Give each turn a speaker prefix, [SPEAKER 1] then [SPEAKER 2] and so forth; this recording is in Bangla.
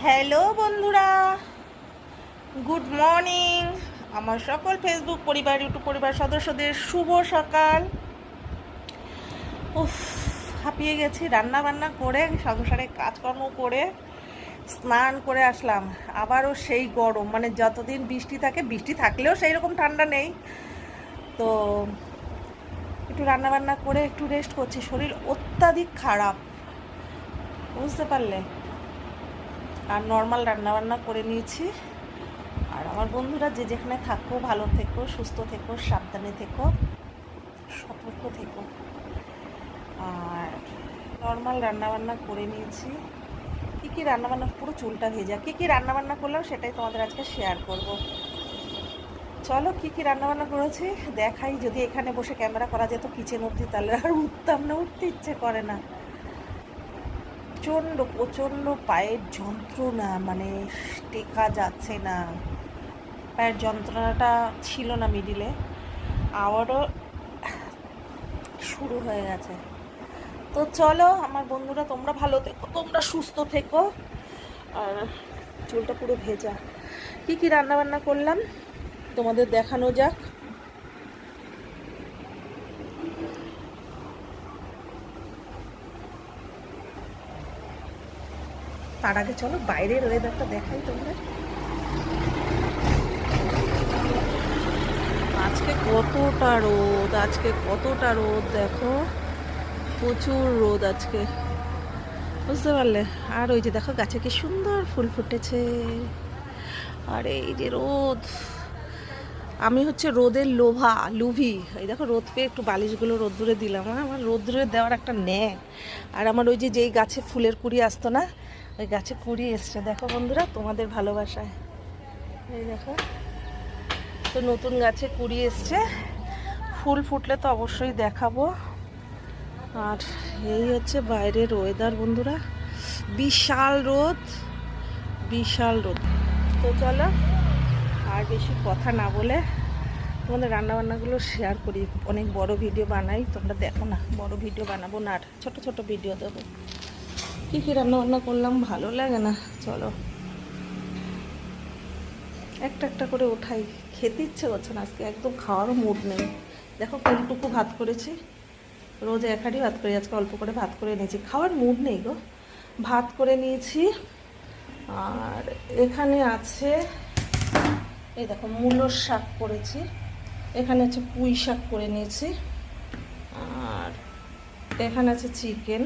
[SPEAKER 1] হ্যালো বন্ধুরা, গুড মর্নিং। আমার সকল ফেসবুক পরিবার, ইউটিউব পরিবার সদস্যদের শুভ সকাল। উফ, হাঁপিয়ে গেছি রান্না বান্না করে, সংসারে কাজকর্ম করে, স্নান করে আসলাম। আবারও সেই গরম, মানে যতদিন বৃষ্টি থাকে, বৃষ্টি থাকলেও সেই রকম ঠান্ডা নেই। তো একটু রান্না বান্না করে একটু রেস্ট করছি, শরীর অত্যাধিক খারাপ, বুঝতে পারলে। আর নর্মাল রান্নাবান্না করে নিয়েছি। আর আমার বন্ধুরা যে যেখানে থাকো, ভালো থেকো, সুস্থ থেকো, সাবধানে থেকো, সতর্ক থেকো। আর নর্মাল রান্নাবান্না করে নিয়েছি। কী কী রান্নাবান্না, পুরো চুলটা ভেজা, কী কী রান্নাবান্না করলাম সেটাই তোমাদের আজকে শেয়ার করব। চলো কী কী রান্নাবান্না করেছি দেখাই। যদি এখানে বসে ক্যামেরা করা যেত কিচেন অবধি, তাহলে আর উঠতাম না, উঠতে ইচ্ছে করে না। প্রচণ্ড পায়ের যন্ত্রণা, মানে টেকা যাচ্ছে না। পায়ের যন্ত্রণাটা ছিল না মিডিলে, আবারও শুরু হয়ে গেছে। তো চলো আমার বন্ধুরা, তোমরা ভালো থেকো, তোমরা সুস্থ থেকো। আর চুলটা পুরো ভেজা। কী কী রান্নাবান্না করলাম তোমাদের দেখানো যাক। তার আগে চলো বাইরের ওয়েদারটা দেখাই তোমাদের। আজকে কতটা রোদ, দেখো প্রচুর রোদ আজকে, বুঝতে পারলে। আর ওই যে দেখো গাছে কি সুন্দর ফুল ফুটেছে। আর এই যে রোদ, আমি হচ্ছে রোদের লুভি। এই দেখো রোদ পেয়ে একটু বালিশগুলো রোদ্দুরে দিলাম। আমার রোদ্দুরে দেওয়ার একটা ন্যায়। আর আমার ওই যে যেই গাছে ফুলের কুড়ি আসতো না, ওই গাছে কুড়ি এসছে দেখো বন্ধুরা, তোমাদের ভালোবাসায়। এই দেখো, তো নতুন গাছে কুড়ি এসছে, ফুল ফুটলে তো অবশ্যই দেখাবো। আর এই হচ্ছে বাইরের ওয়েদার বন্ধুরা, বিশাল রোদ। তো চলো আর বেশি কথা না বলে তোমাদের রান্নাবান্নাগুলো শেয়ার করি। অনেক বড় ভিডিও বানাই, তোমরা দেখো না, বড় ভিডিও বানাবো না, আর ছোট ছোট ভিডিও দেবো। কী কী রান্নাবান্না করলাম ভালো লাগে না, চলো একটা একটা করে ওঠাই। খেতে ইচ্ছে করছে না আজকে, একদম খাওয়ারও মুড নেই। দেখো কোনটুকু ভাত করেছি, রোজ এক হাঁড়ি ভাত করি, আজকে অল্প করে ভাত করে নিয়েছি, খাওয়ার মুড নেই গো। ভাত করে নিয়েছি। আর এখানে আছে, এই দেখো মূলোর শাক করেছি, এখানে আছে পুঁই শাক করে নিয়েছি, আর এখানে আছে চিকেন।